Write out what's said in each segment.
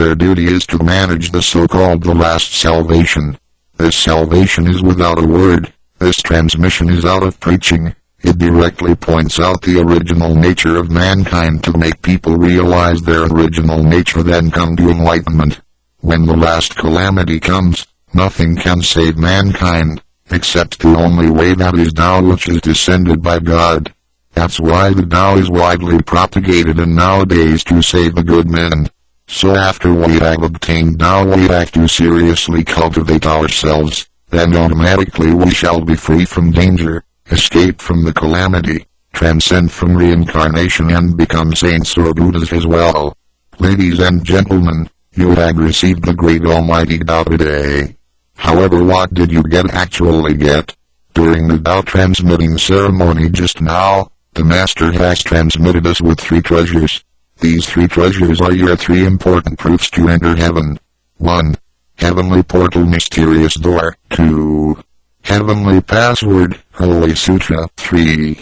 their duty is to manage the so-called the last salvation. This salvation is without a word. This transmission is out of preaching. It directly points out the original nature of mankind to make people realize their original nature, then come to enlightenment. When the last calamity comes, nothing can save mankind, except the only way, that is Tao, which is descended by God. That's why the Tao is widely propagated and nowadays to save the good men. So after we have obtained Tao, we have to seriously cultivate ourselves, then automatically we shall be free from danger, escape from the calamity, transcend from reincarnation and become saints or Buddhas as well. Ladies and gentlemen, you have received the great almighty Tao today. However, what did you actually get? During the Tao transmitting ceremony just now, the Master has transmitted us with 3 treasures. These 3 treasures are your 3 important proofs to enter heaven. 1. Heavenly portal, mysterious door. 2. Heavenly password, Holy Sutra. 3.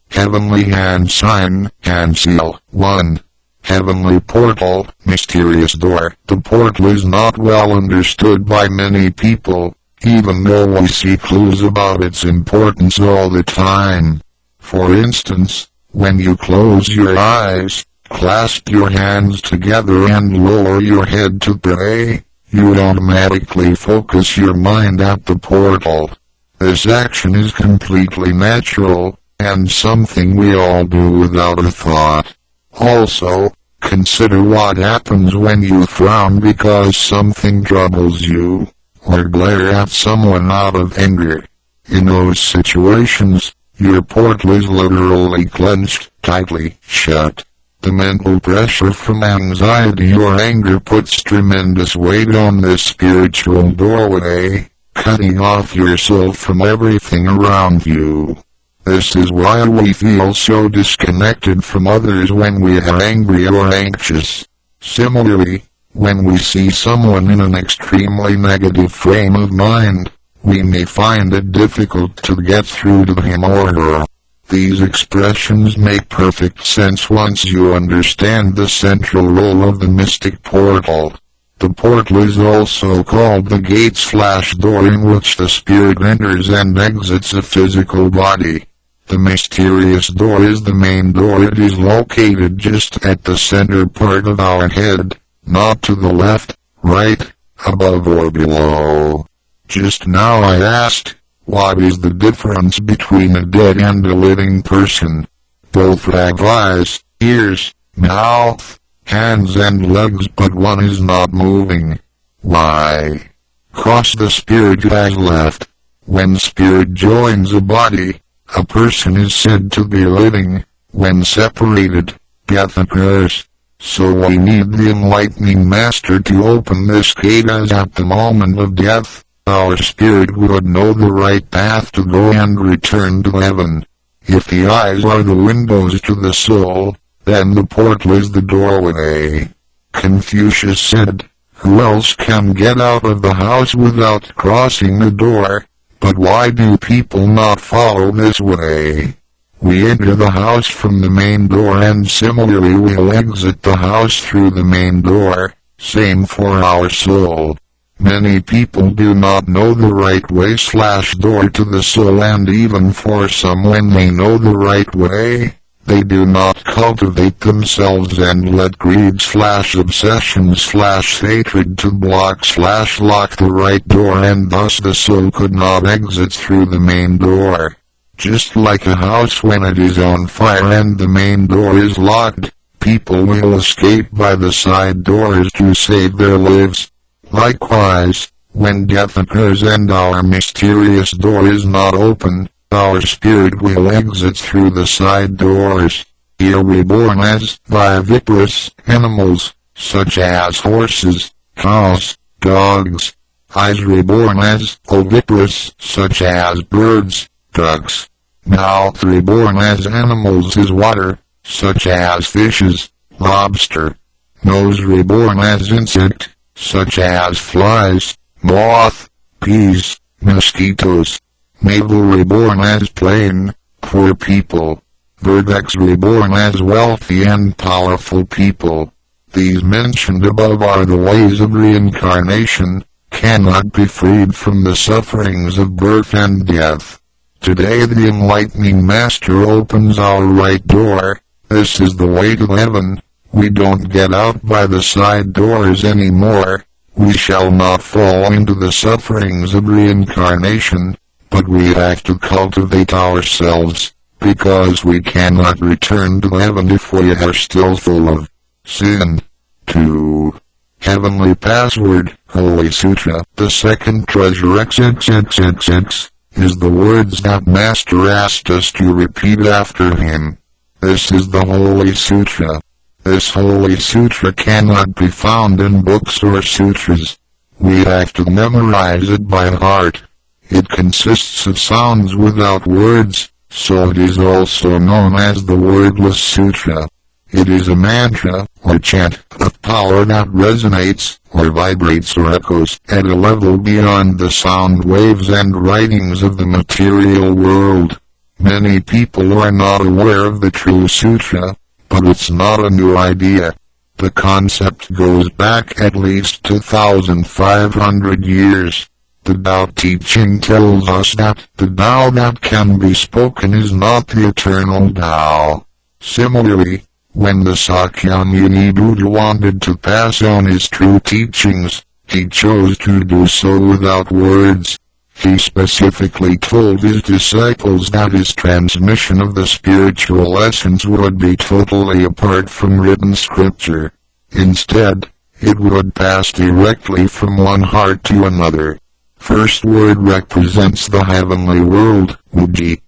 Heavenly hand sign, hand seal. 1. Heavenly portal, mysterious door. The portal is not well understood by many people, even though we see clues about its importance all the time. For instance, when you close your eyes, clasp your hands together and lower your head to pray, you automatically focus your mind at the portal. This action is completely natural, and something we all do without a thought. Also, consider what happens when you frown because something troubles you, or glare at someone out of anger. In those situations, your portal is literally clenched tightly shut. The mental pressure from anxiety or anger puts tremendous weight on this spiritual doorway, cutting off your soul from everything around you. This is why we feel so disconnected from others when we are angry or anxious. Similarly, when we see someone in an extremely negative frame of mind, we may find it difficult to get through to him or her. These expressions make perfect sense once you understand the central role of the mystic portal. The portal is also called the gate/door in which the spirit enters and exits a physical body. The mysterious door is the main door. It is located just at the center part of our head, not to the left, right, above or below. Just now I asked, what is the difference between a dead and a living person? Both have eyes, ears, mouth, hands and legs, but one is not moving. Why? 'Cause the spirit has left. When spirit joins a body, a person is said to be living. When separated, death occurs. So we need the enlightening master to open this gate, as at the moment of death, our spirit would know the right path to go and return to heaven. If the eyes are the windows to the soul, then the portal is the doorway. Confucius said, "Who else can get out of the house without crossing the door?" But why do people not follow this way? We enter the house from the main door and similarly we'll exit the house through the main door. Same for our soul. Many people do not know the right way/door to the soul, and even for some, when they know the right way, they do not cultivate themselves and let greed/obsession/hatred to block/lock the right door, and thus the soul could not exit through the main door. Just like a house when it is on fire and the main door is locked, people will escape by the side doors to save their lives. Likewise, when death occurs and our mysterious door is not open, our spirit will exit through the side doors. Here reborn as viviparous animals, such as horses, cows, dogs. Eyes reborn as oviparous, such as birds, ducks. Mouth reborn as animals is water, such as fishes, lobster. Nose reborn as insect, such as flies, moth, bees, mosquitoes. Navel reborn as plain, poor people. Vertex reborn as wealthy and powerful people. These mentioned above are the ways of reincarnation, cannot be freed from the sufferings of birth and death. Today the enlightening Master opens our right door. This is the way to heaven. We don't get out by the side doors anymore. We shall not fall into the sufferings of reincarnation, but we have to cultivate ourselves, because we cannot return to heaven if we are still full of sin. 2. Heavenly Password, Holy Sutra. The second treasure XXXXX is the words that Master asked us to repeat after him. This is the Holy Sutra. This Holy Sutra cannot be found in books or sutras. We have to memorize it by heart. It consists of sounds without words, so it is also known as the Wordless Sutra. It is a mantra, or chant, of power that resonates, or vibrates or echoes, at a level beyond the sound waves and writings of the material world. Many people are not aware of the true sutra, but it's not a new idea. The concept goes back at least 2,500 years. The Tao teaching tells us that the Tao that can be spoken is not the eternal Tao. Similarly, when the Sakyamuni Buddha wanted to pass on his true teachings, he chose to do so without words. He specifically told his disciples that his transmission of the spiritual essence would be totally apart from written scripture. Instead, it would pass directly from one heart to another. First word represents the heavenly world, Wuji.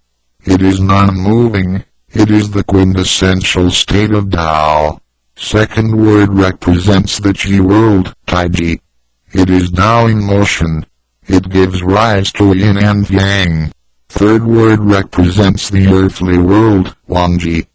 It is non-moving. It is the quintessential state of Tao. Second word represents the Chi world, Taiji. It is now in motion. It gives rise to yin and yang. Third word represents the earthly world, Wangji.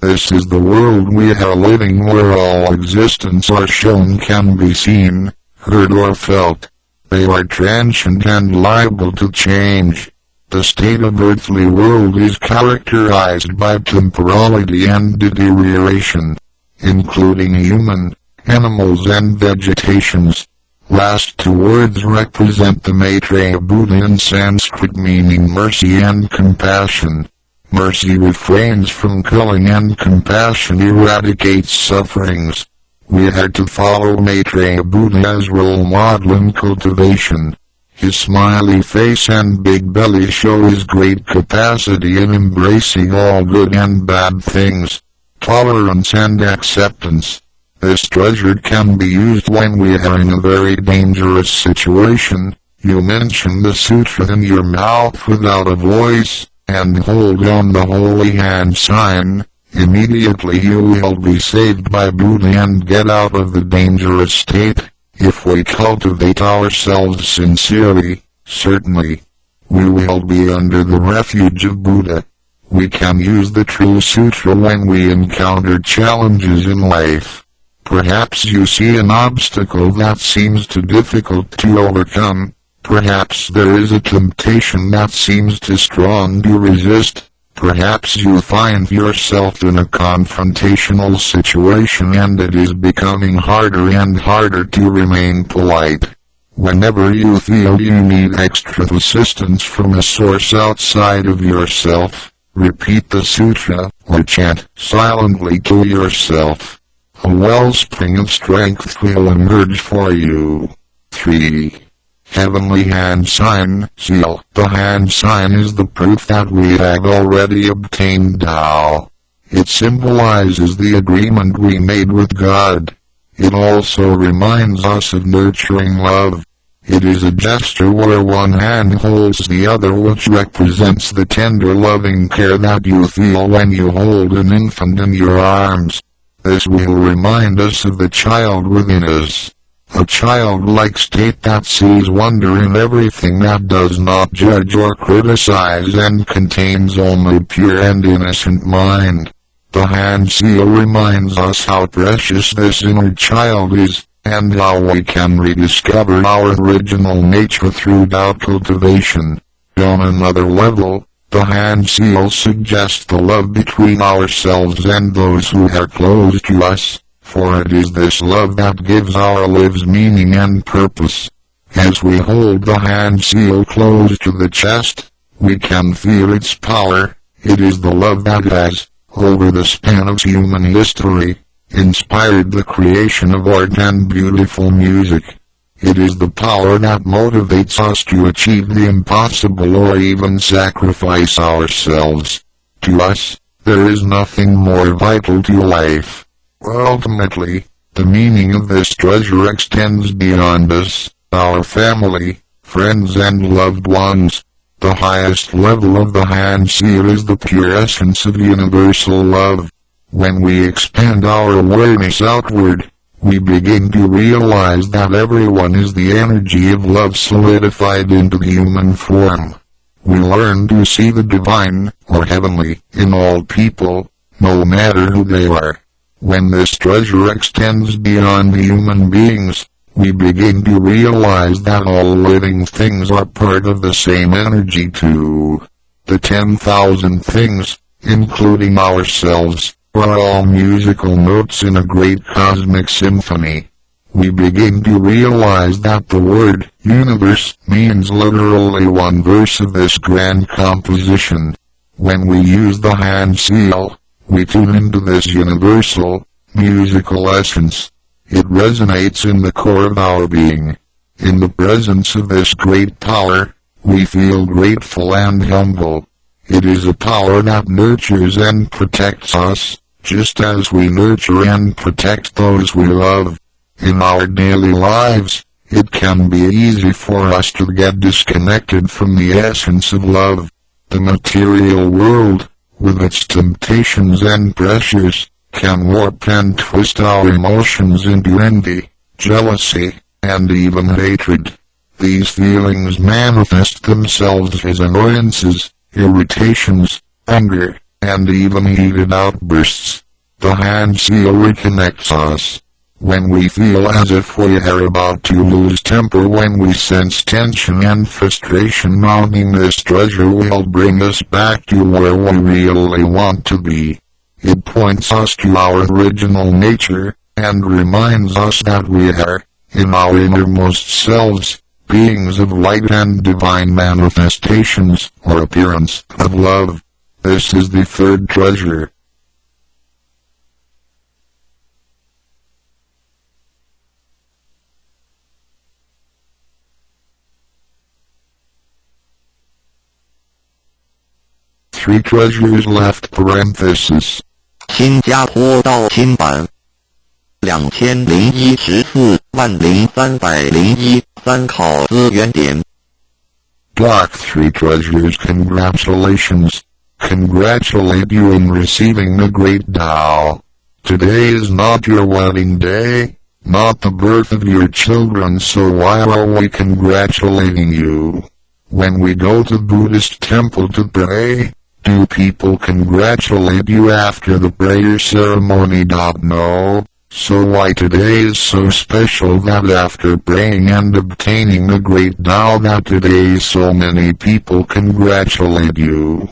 This is the world we are living where all existence or shown can be seen, heard or felt. They are transient and liable to change. The state of earthly world is characterized by temporality and deterioration, including human, animals and vegetations. Last two words represent the Maitreya Buddha in Sanskrit meaning mercy and compassion. Mercy refrains from killing and compassion eradicates sufferings. We are to follow Maitreya Buddha as role model in cultivation. His smiley face and big belly show his great capacity in embracing all good and bad things, tolerance and acceptance. This treasure can be used when we are in a very dangerous situation. You mention the sutra in your mouth without a voice, and hold on the holy hand sign. Immediately you will be saved by Buddha and get out of the dangerous state. If we cultivate ourselves sincerely, certainly, we will be under the refuge of Buddha. We can use the true sutra when we encounter challenges in life. Perhaps you see an obstacle that seems too difficult to overcome. Perhaps there is a temptation that seems too strong to resist. Perhaps you find yourself in a confrontational situation and it is becoming harder and harder to remain polite. Whenever you feel you need extra assistance from a source outside of yourself, repeat the sutra, or chant silently to yourself. A wellspring of strength will emerge for you. 3. Heavenly hand sign, seal. The hand sign is the proof that we have already obtained Tao. It symbolizes the agreement we made with God. It also reminds us of nurturing love. It is a gesture where one hand holds the other, which represents the tender loving care that you feel when you hold an infant in your arms. This will remind us of the child within us. A childlike state that sees wonder in everything, that does not judge or criticize and contains only pure and innocent mind. The hand seal reminds us how precious this inner child is, and how we can rediscover our original nature through Tao cultivation. On another level, the hand seal suggests the love between ourselves and those who are close to us. for it is this love that gives our lives meaning and purpose. As we hold the hand seal close to the chest, we can feel its power. It is the love that has, over the span of human history, inspired the creation of art and beautiful music. It is the power that motivates us to achieve the impossible or even sacrifice ourselves. To us, there is nothing more vital to life. Ultimately, the meaning of this treasure extends beyond us, our family, friends and loved ones. The highest level of the hand seal is the pure essence of universal love. When we expand our awareness outward, we begin to realize that everyone is the energy of love solidified into human form. We learn to see the divine, or heavenly, in all people, no matter who they are. When this treasure extends beyond human beings, we begin to realize that all living things are part of the same energy too. The 10,000 things, including ourselves, are all musical notes in a great cosmic symphony. We begin to realize that the word universe means literally one verse of this grand composition. When we use the hand seal, we tune into this universal, musical essence. It resonates in the core of our being. In the presence of this great power, we feel grateful and humble. It is a power that nurtures and protects us, just as we nurture and protect those we love. In our daily lives, it can be easy for us to get disconnected from the essence of love. The material world, with its temptations and pressures, can warp and twist our emotions into envy, jealousy, and even hatred. These feelings manifest themselves as annoyances, irritations, anger, and even heated outbursts. The hand seal reconnects us. When we feel as if we are about to lose temper, when we sense tension and frustration mounting, this treasure will bring us back to where we really want to be. It points us to our original nature, and reminds us that we are, in our innermost selves, beings of light and divine manifestations, or appearance, of love. This is the third treasure. Three treasures left parenthesis. 新加坡道新版2014-10301参考资源点 Block 3 treasures. Congratulations. Congratulate you in receiving the great Tao. Today is not your wedding day, not the birth of your children, so why are we congratulating you? When we go to Buddhist temple to pray, do people congratulate you after the prayer ceremony? No. So why today is so special that after praying and obtaining the great Tao that today so many people congratulate you?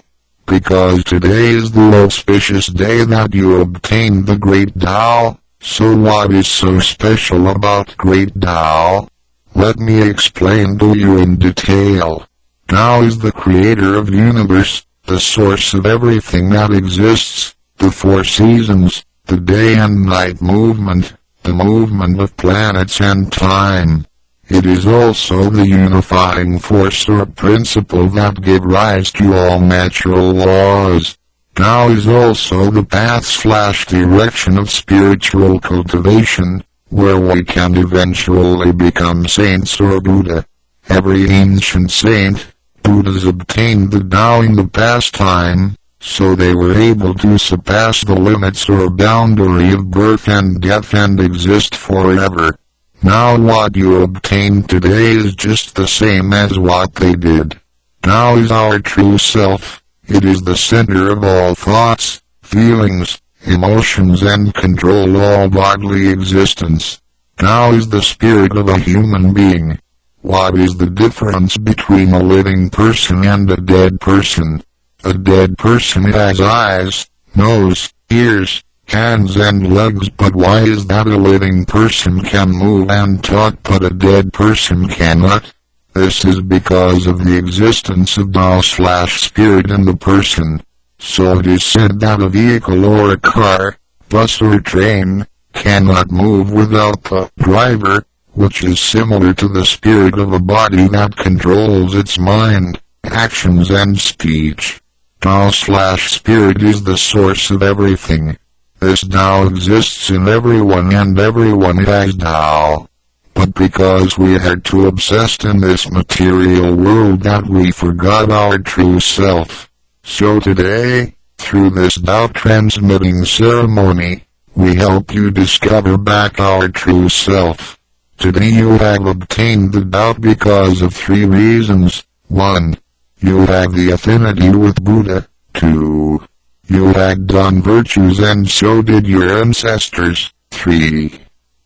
Because today is the auspicious day that you obtained the great Tao. So what is so special about great Tao? Let me explain to you in detail. Tao is the creator of universe, the source of everything that exists, the four seasons, the day and night movement, the movement of planets and time. It is also the unifying force or principle that give rise to all natural laws. Tao is also the path/direction of spiritual cultivation, where we can eventually become saints or Buddha. Every ancient saint, Buddhas obtained the Tao in the past time, so they were able to surpass the limits or boundary of birth and death and exist forever. Now what you obtain today is just the same as what they did. Tao is our true self. It is the center of all thoughts, feelings, emotions, and control all bodily existence. Tao is the spirit of a human being. What is the difference between a living person and a dead person? A dead person has eyes, nose, ears, hands and legs, but why is that a living person can move and talk but a dead person cannot? This is because of the existence of Tao/spirit in the person. So it is said that a vehicle or a car, bus or train, cannot move without the driver, which is similar to the spirit of a body that controls its mind, actions and speech. Tao/spirit is the source of everything. This Tao exists in everyone and everyone has Tao. But because we are too obsessed in this material world that we forgot our true self. So today, through this Tao transmitting ceremony, we help you discover back our true self. Today you have obtained the Tao because of 3 reasons. 1. You have the affinity with Buddha. 2. You had done virtues and so did your ancestors. 3.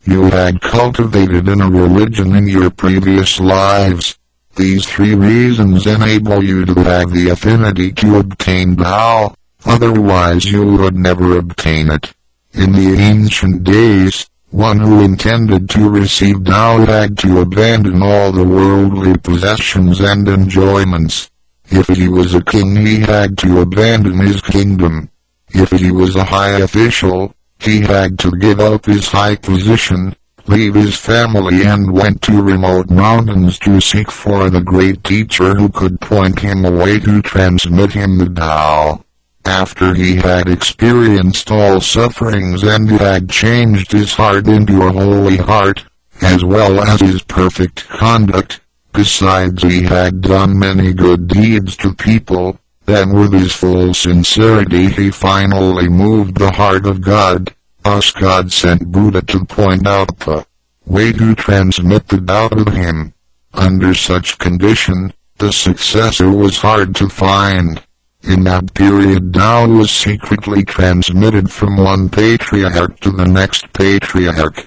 You had cultivated in a religion in your previous lives. These 3 reasons enable you to have the affinity to obtain Tao, otherwise you would never obtain it. In the ancient days, one who intended to receive Tao had to abandon all the worldly possessions and enjoyments. If he was a king, he had to abandon his kingdom. If he was a high official, he had to give up his high position, leave his family and went to remote mountains to seek for the great teacher who could point him a way to transmit him the Tao. After he had experienced all sufferings and had changed his heart into a holy heart, as well as his perfect conduct, besides he had done many good deeds to people, then with his full sincerity he finally moved the heart of God. Thus God sent Buddha to point out the way to transmit the Tao to him. Under such condition, the successor was hard to find. In that period Tao was secretly transmitted from one patriarch to the next patriarch.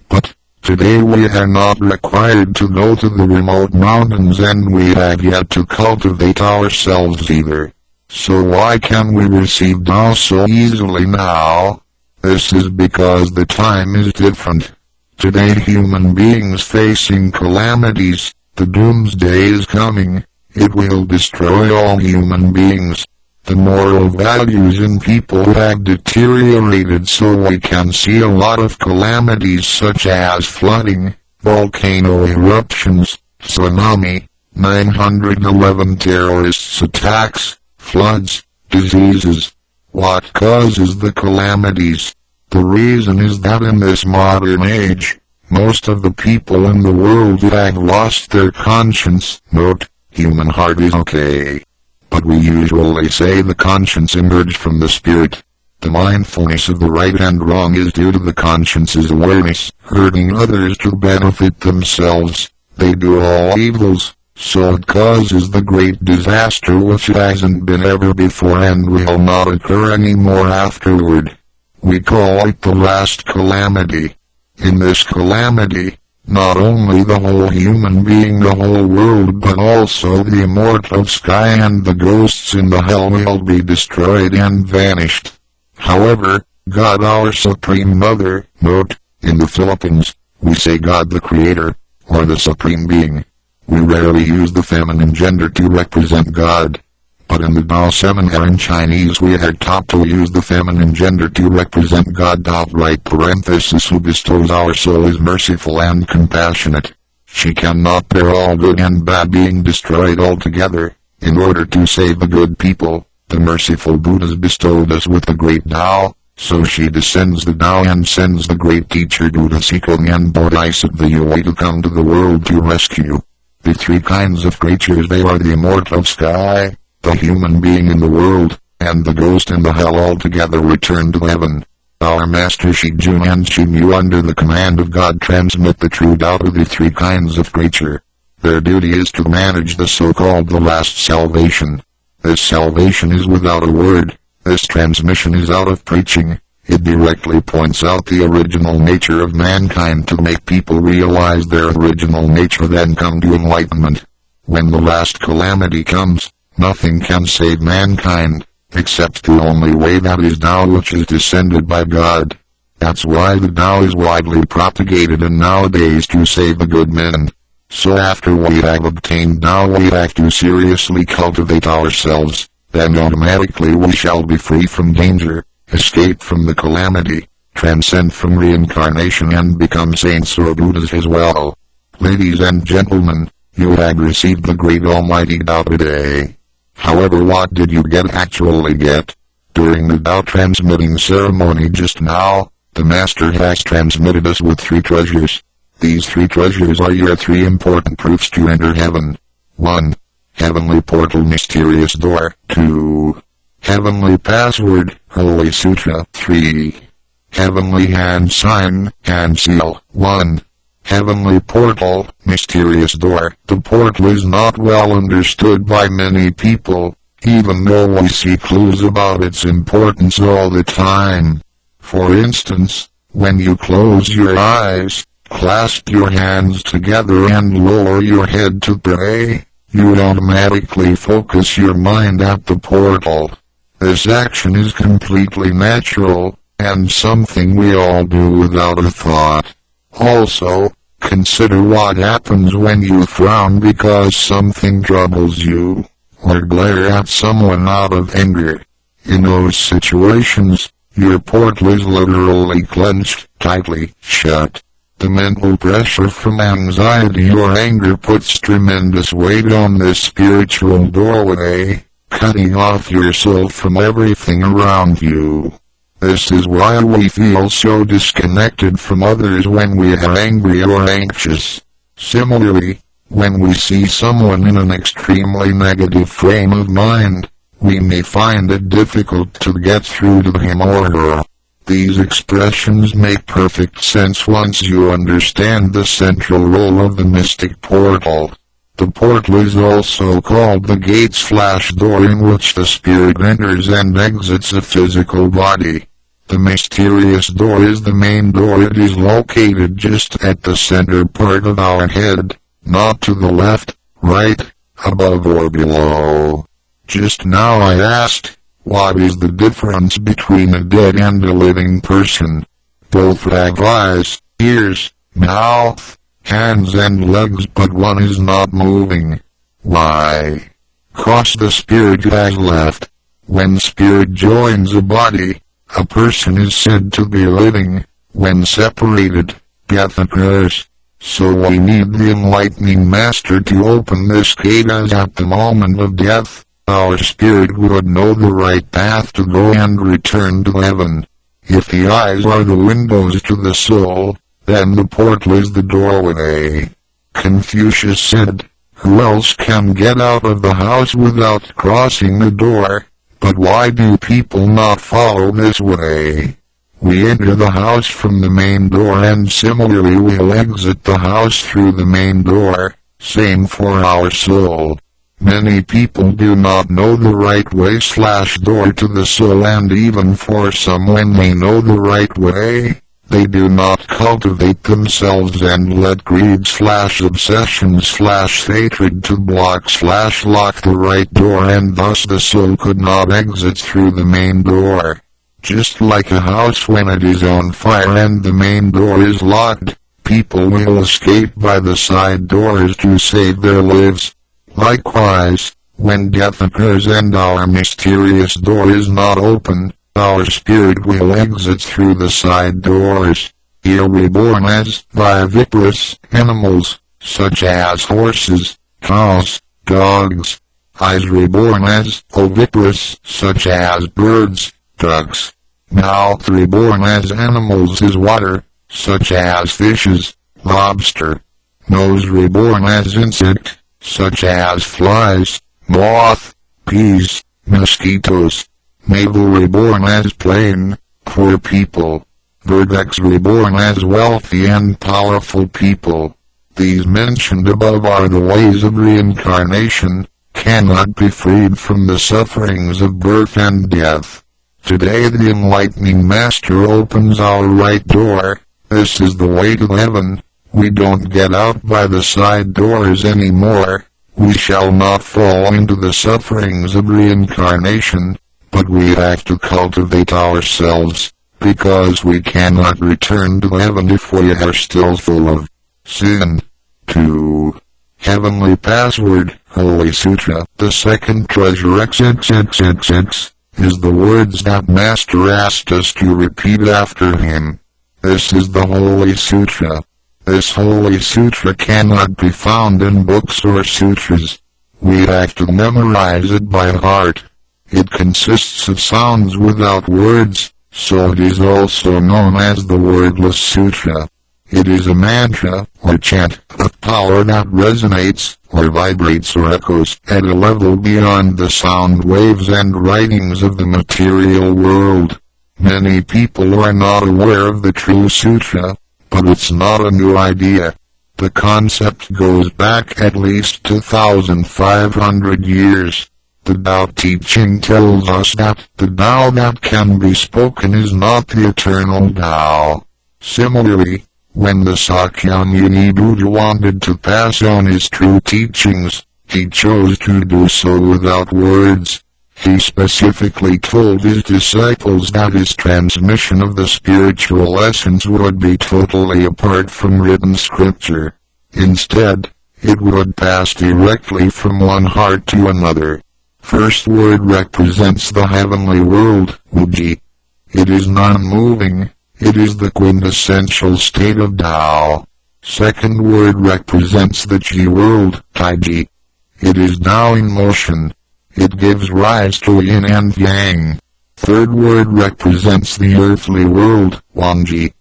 But today we are not required to go to the remote mountains and we have yet to cultivate ourselves either. So why can we receive Tao so easily now? This is because the time is different. Today human beings facing calamities, the doomsday is coming. It will destroy all human beings. The moral values in people have deteriorated, so we can see a lot of calamities such as flooding, volcano eruptions, tsunami, 911 terrorist attacks, floods, diseases. What causes the calamities? The reason is that in this modern age, most of the people in the world have lost their conscience. Note, human heart is okay. But we usually say the conscience emerged from the spirit. The mindfulness of the right and wrong is due to the conscience's awareness, hurting others to benefit themselves. They do all evils, so it causes the great disaster which hasn't been ever before and will not occur anymore afterward. We call it the last calamity. In this calamity, not only the whole human being, the whole world, but also the immortal sky and the ghosts in the hell will be destroyed and vanished. However, God our Supreme Mother, note, in the Philippines, we say God the Creator, or the Supreme Being. We rarely use the feminine gender to represent God. But in the Tao seminar in Chinese we are taught to use the feminine gender to represent God. Right parenthesis, who bestows our soul is merciful and compassionate. She cannot bear all good and bad being destroyed altogether. In order to save the good people, the merciful Buddhas bestowed us with the great Tao, so she descends the Tao and sends the great teacher Buddha Sikong and Bodhisattva Yue to come to the world to rescue the 3 kinds of creatures. They are the immortal sky, the human being in the world, and the ghost in the hell altogether return to heaven. Our Master Shi Jun and Shi Mu under the command of God transmit the true Tao to the 3 kinds of creature. Their duty is to manage the so-called the last salvation. This salvation is without a word. This transmission is out of preaching. It directly points out the original nature of mankind to make people realize their original nature, then come to enlightenment. When the last calamity comes, nothing can save mankind. accepts the only way that is Tao, which is descended by God. That's why the Tao is widely propagated and nowadays to save the good men. So after we have obtained Tao, we have to seriously cultivate ourselves, then automatically we shall be free from danger, escape from the calamity, transcend from reincarnation and become saints or Buddhas as well. Ladies and gentlemen, you have received the great almighty Tao today. However, what did you actually get? During the Tao transmitting ceremony just now, the Master has transmitted us with 3 treasures. These 3 treasures are your 3 important proofs to enter heaven. 1. Heavenly Portal Mysterious Door. 2. Heavenly Password, Holy Sutra. 3. Heavenly Hand Sign, Hand Seal. 1. Heavenly Portal, Mysterious Door. The portal is not well understood by many people, even though we see clues about its importance all the time. For instance, when you close your eyes, clasp your hands together and lower your head to pray, you automatically focus your mind at the portal. This action is completely natural, and something we all do without a thought. Also, consider what happens when you frown because something troubles you, or glare at someone out of anger. In those situations, your portal is literally clenched tightly shut. The mental pressure from anxiety or anger puts tremendous weight on this spiritual doorway, cutting off your soul from everything around you. This is why we feel so disconnected from others when we are angry or anxious. Similarly, when we see someone in an extremely negative frame of mind, we may find it difficult to get through to him or her. These expressions make perfect sense once you understand the central role of the mystic portal. The portal is also called the gate/door in which the spirit enters and exits a physical body. The mysterious door is the main door. It is located just at the center part of our head, not to the left, right, above or below. Just now I asked, what is the difference between a dead and a living person? Both have eyes, ears, mouth, hands and legs, but one is not moving. Why? 'Cause the spirit has left. When spirit joins a body, a person is said to be living. When separated, death occurs. So we need the enlightening master to open this gate, as at the moment of death, our spirit would know the right path to go and return to heaven. If the eyes are the windows to the soul, then the portal is the doorway. Confucius said, "Who else can get out of the house without crossing the door? But why do people not follow this way? We enter the house from the main door and similarly we'll exit the house through the main door, same for our soul." Many people do not know the right way/door to the soul, and even for some when they know the right way, they do not cultivate themselves and let greed/obsession/hatred to block/lock the right door, and thus the soul could not exit through the main door. Just like a house when it is on fire and the main door is locked, people will escape by the side doors to save their lives. Likewise, when death occurs and our mysterious door is not open, our spirit will exit through the side doors. Here reborn as viviparous animals, such as horses, cows, dogs. Eyes reborn as oviparous, such as birds, ducks. Mouth reborn as animals is water, such as fishes, lobster. Nose reborn as insect, such as flies, moth, bees, mosquitoes. Navel reborn as plain, poor people. Vertex reborn as wealthy and powerful people. These mentioned above are the ways of reincarnation, cannot be freed from the sufferings of birth and death. Today the enlightening master opens our right door. This is the way to heaven. We don't get out by the side doors anymore. We shall not fall into the sufferings of reincarnation, but we have to cultivate ourselves, because we cannot return to heaven if we are still full of sin. 2. Heavenly Password, Holy Sutra. The second treasure XXXXX is the words that Master asked us to repeat after him. This is the Holy Sutra. This Holy Sutra cannot be found in books or sutras. We have to memorize it by heart. It consists of sounds without words, so it is also known as the Wordless Sutra. It is a mantra, or chant, of power that resonates, or vibrates or echoes, at a level beyond the sound waves and writings of the material world. Many people are not aware of the true sutra, but it's not a new idea. The concept goes back at least 2,500 years. The Tao teaching tells us that the Tao that can be spoken is not the eternal Tao. Similarly, when the Sakyamuni Buddha wanted to pass on his true teachings, he chose to do so without words. He specifically told his disciples that his transmission of the spiritual essence would be totally apart from written scripture. Instead, it would pass directly from one heart to another. First word represents the heavenly world, Uji. It is non-moving. It is the quintessential state of Tao. Second word represents the Chi world, Taiji. It is now in motion. It gives rise to yin and yang. Third word represents the earthly world, Wanji.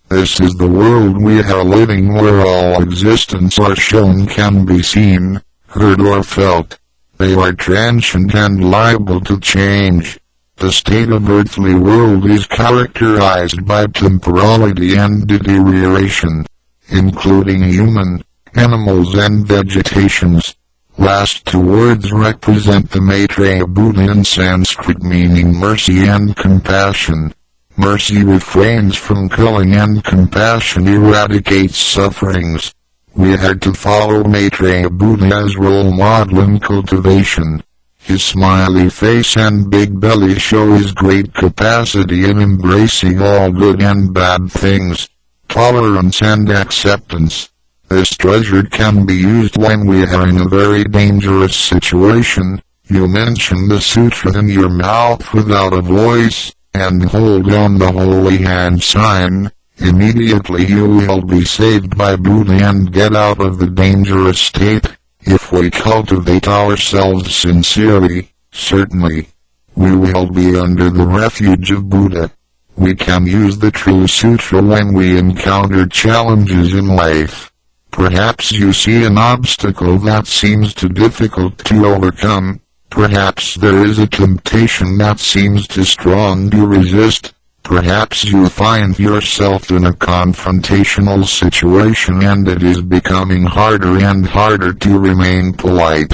This is the world we are living, where all existence or shown can be seen, heard or felt. They are transient and liable to change. The state of earthly world is characterized by temporality and deterioration, including human, animals and vegetations. Last two words represent the Maitreya Buddha in Sanskrit, meaning mercy and compassion. Mercy refrains from killing and compassion eradicates sufferings. We are to follow Maitreya Buddha as role model in cultivation. His smiley face and big belly show his great capacity in embracing all good and bad things, tolerance and acceptance. This treasure can be used when we are in a very dangerous situation. You mention the sutra in your mouth without a voice, and hold on the holy hand sign. Immediately you will be saved by Buddha and get out of the dangerous state. If we cultivate ourselves sincerely, certainly, we will be under the refuge of Buddha. We can use the true sutra when we encounter challenges in life. Perhaps you see an obstacle that seems too difficult to overcome. Perhaps there is a temptation that seems too strong to resist. Perhaps you find yourself in a confrontational situation and it is becoming harder and harder to remain polite.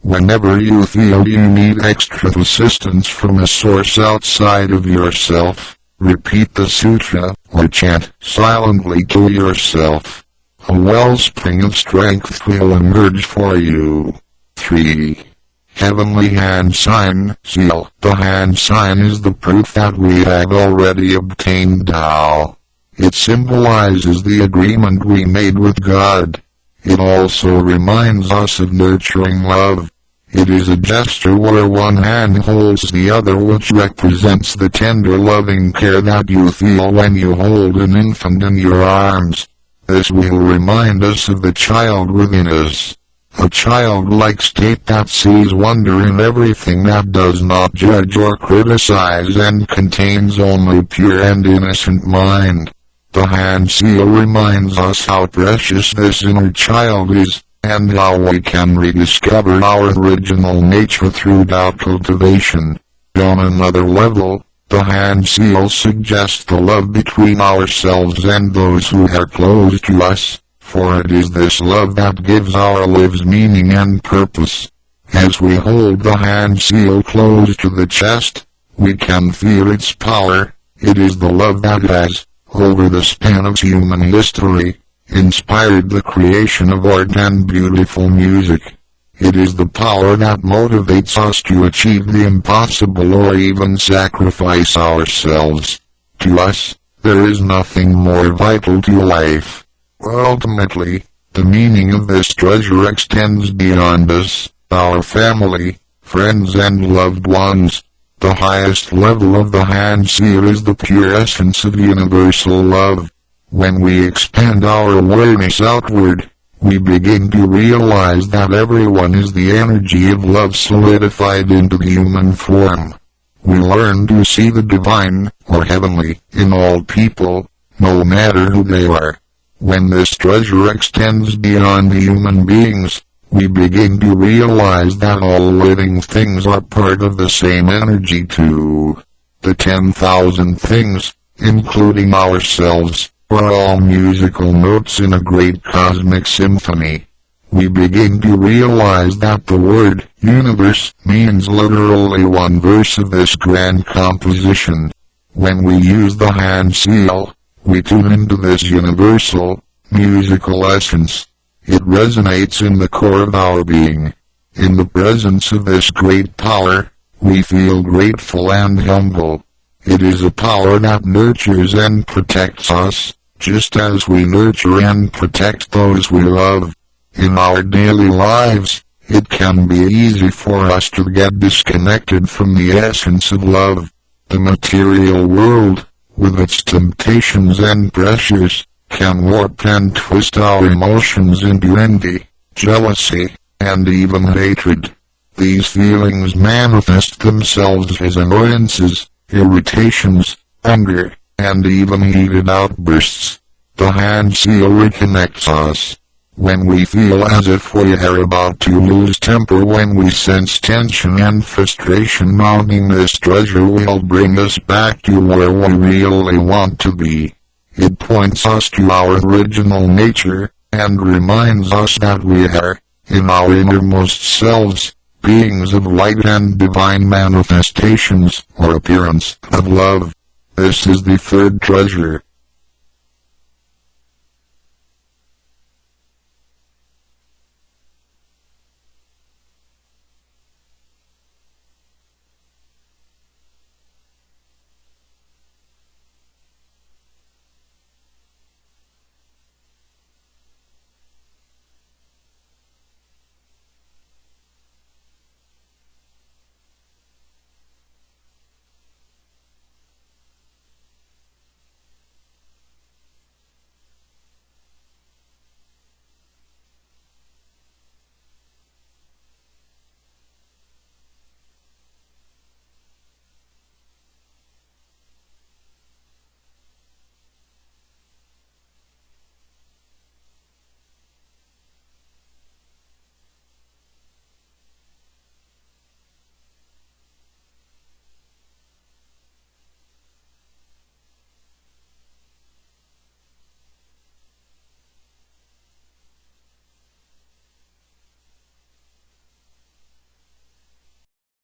Whenever you feel you need extra assistance from a source outside of yourself, repeat the sutra, or chant silently to yourself. A wellspring of strength will emerge for you. 3. Heavenly Hand Sign, Seal. The hand sign is the proof that we have already obtained Tao. It symbolizes the agreement we made with God. It also reminds us of nurturing love. It is a gesture where one hand holds the other, which represents the tender loving care that you feel when you hold an infant in your arms. This will remind us of the child within us. A childlike state that sees wonder in everything, that does not judge or criticize and contains only pure and innocent mind. The hand seal reminds us how precious this inner child is, and how we can rediscover our original nature through Tao cultivation. On another level, the hand seal suggests the love between ourselves and those who are close to us. For it is this love that gives our lives meaning and purpose. As we hold the hand seal close to the chest, we can feel its power. It is the love that has, over the span of human history, inspired the creation of art and beautiful music. It is the power that motivates us to achieve the impossible or even sacrifice ourselves. To us, there is nothing more vital to life. Ultimately, the meaning of this treasure extends beyond us, our family, friends and loved ones. The highest level of the hand seal is the pure essence of universal love. When we expand our awareness outward, we begin to realize that everyone is the energy of love solidified into the human form. We learn to see the divine, or heavenly, in all people, no matter who they are. When this treasure extends beyond the human beings, we begin to realize that all living things are part of the same energy too. The 10,000 things, including ourselves, are all musical notes in a great cosmic symphony. We begin to realize that the word universe means literally one verse of this grand composition. When we use the hand seal, we tune into this universal, musical essence. It resonates in the core of our being. In the presence of this great power, we feel grateful and humble. It is a power that nurtures and protects us, just as we nurture and protect those we love. In our daily lives, it can be easy for us to get disconnected from the essence of love. The material world, with its temptations and pressures, can warp and twist our emotions into envy, jealousy, and even hatred. These feelings manifest themselves as annoyances, irritations, anger, and even heated outbursts. The hand seal reconnects us. When we feel as if we are about to lose temper, when we sense tension and frustration mounting, this treasure will bring us back to where we really want to be. It points us to our original nature, and reminds us that we are, in our innermost selves, beings of light and divine manifestations, or appearance, of love. This is the third treasure,